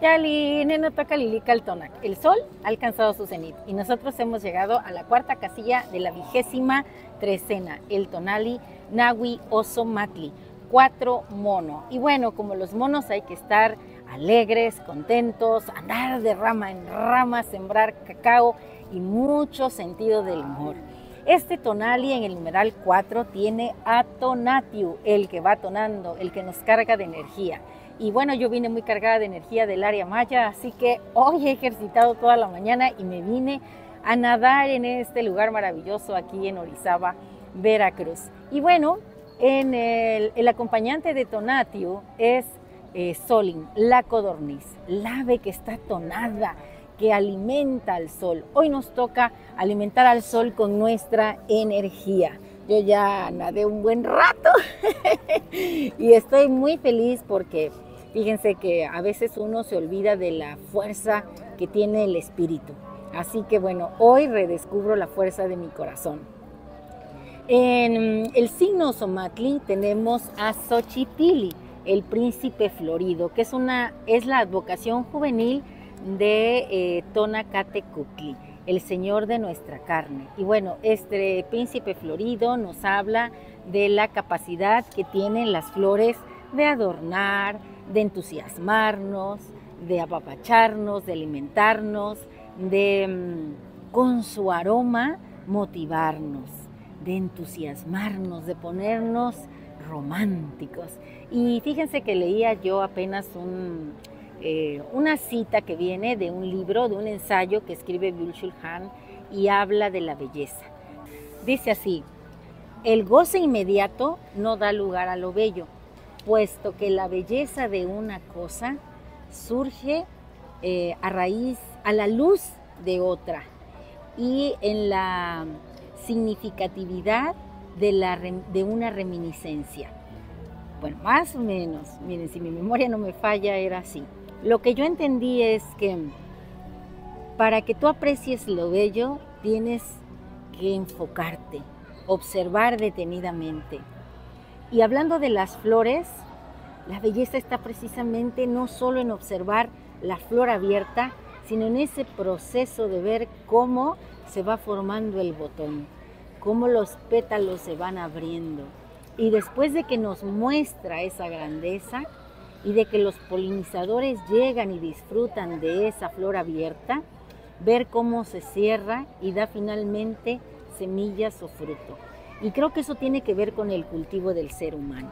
Yali, Nenotoca Lilica Altonac. El sol ha alcanzado su cenit y nosotros hemos llegado a la cuarta casilla de la 23ª, el Tonali Nahui Oso Matli, 4 mono. Y bueno, como los monos hay que estar alegres, contentos, andar de rama en rama, sembrar cacao y mucho sentido del humor. Este Tonali en el numeral 4 tiene a Tonatiu, el que va tonando, el que nos carga de energía. Y bueno, yo vine muy cargada de energía del área maya, así que hoy he ejercitado toda la mañana y me vine a nadar en este lugar maravilloso aquí en Orizaba, Veracruz. Y bueno, el acompañante de Tonatiu es Solin, la codorniz, la ave que está tonada, que alimenta al sol. Hoy nos toca alimentar al sol con nuestra energía. Yo ya nadé un buen rato y estoy muy feliz porque fíjense que a veces uno se olvida de la fuerza que tiene el espíritu. Así que bueno, hoy redescubro la fuerza de mi corazón. En el signo Xomatli tenemos a Xochipilli, el príncipe florido, que es la advocación juvenil de Tonacatecutli, el señor de nuestra carne. Y bueno, este príncipe florido nos habla de la capacidad que tienen las flores de adornar, de entusiasmarnos, de apapacharnos, de alimentarnos, de con su aroma motivarnos, de entusiasmarnos, de ponernos románticos. Y fíjense que leía yo apenas una cita que viene de un libro, de un ensayo que escribe Byung-Chul Han y habla de la belleza. Dice así: el goce inmediato no da lugar a lo bello, puesto que la belleza de una cosa surge a la luz de otra y en la significatividad de una reminiscencia. Bueno, más o menos, miren, si mi memoria no me falla, era así. Lo que yo entendí es que para que tú aprecies lo bello, tienes que enfocarte, observar detenidamente. Y hablando de las flores, la belleza está precisamente no solo en observar la flor abierta, sino en ese proceso de ver cómo se va formando el botón, cómo los pétalos se van abriendo. Y después de que nos muestra esa grandeza y de que los polinizadores llegan y disfrutan de esa flor abierta, ver cómo se cierra y da finalmente semillas o fruto. Y creo que eso tiene que ver con el cultivo del ser humano.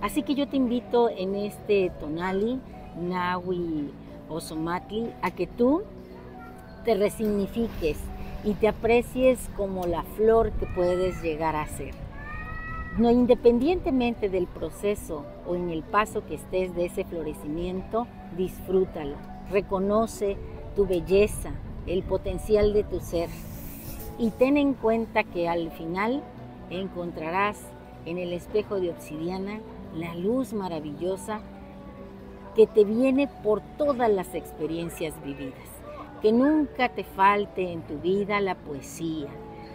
Así que yo te invito en este Tonali, Nahui Oso Matli, a que tú te resignifiques y te aprecies como la flor que puedes llegar a ser. No, independientemente del proceso o en el paso que estés de ese florecimiento, disfrútalo, reconoce tu belleza, el potencial de tu ser y ten en cuenta que al final encontrarás en el espejo de obsidiana la luz maravillosa que te viene por todas las experiencias vividas. Que nunca te falte en tu vida la poesía,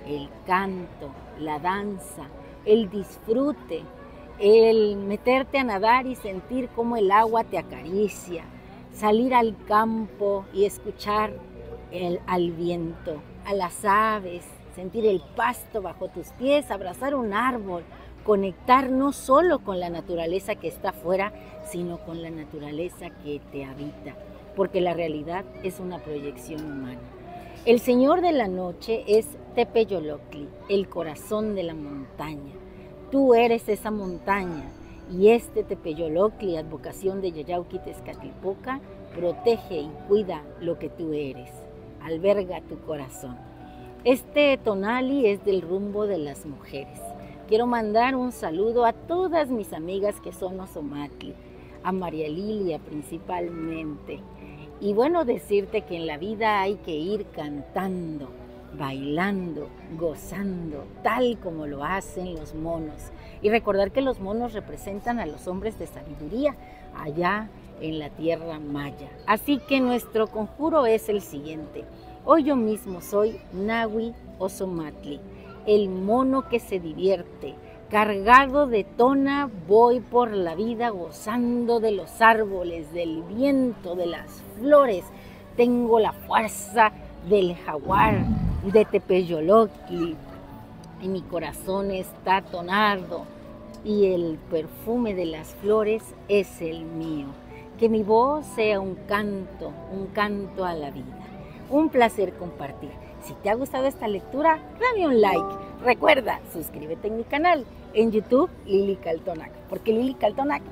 el canto, la danza, el disfrute, el meterte a nadar y sentir cómo el agua te acaricia, salir al campo y escuchar al viento, a las aves, sentir el pasto bajo tus pies, abrazar un árbol, conectar no solo con la naturaleza que está afuera, sino con la naturaleza que te habita, porque la realidad es una proyección humana. El señor de la noche es Tepeyoloctli, el corazón de la montaña. Tú eres esa montaña y este Tepeyoloctli, advocación de Yayauquitezcatlipoca, protege y cuida lo que tú eres. Alberga tu corazón. Este Tonali es del rumbo de las mujeres. Quiero mandar un saludo a todas mis amigas que son Ozomatli, a María Lilia principalmente. Y bueno, decirte que en la vida hay que ir cantando, bailando, gozando, tal como lo hacen los monos. Y recordar que los monos representan a los hombres de sabiduría allá en la tierra maya. Así que nuestro conjuro es el siguiente. Hoy yo mismo soy Nahui Oso Matli, el mono que se divierte, Cargado de tona voy por la vida gozando de los árboles, del viento, de las flores. Tengo la fuerza del jaguar, de Tepeyoloctli, y mi corazón está tonado y el perfume de las flores es el mío. Que mi voz sea un canto a la vida. Un placer compartir. Si te ha gustado esta lectura, dame un like. Recuerda, suscríbete en mi canal en YouTube, Lili Caltonac, porque Lili Caltonac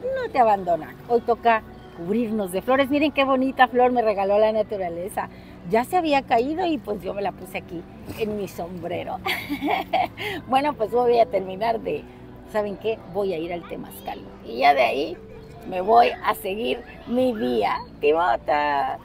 no te abandona. Hoy toca cubrirnos de flores. Miren qué bonita flor me regaló la naturaleza. Ya se había caído y pues yo me la puse aquí en mi sombrero. Bueno, pues voy a terminar de, ¿saben qué? Voy a ir al Temazcal y ya de ahí me voy a seguir mi día. ¡Timota!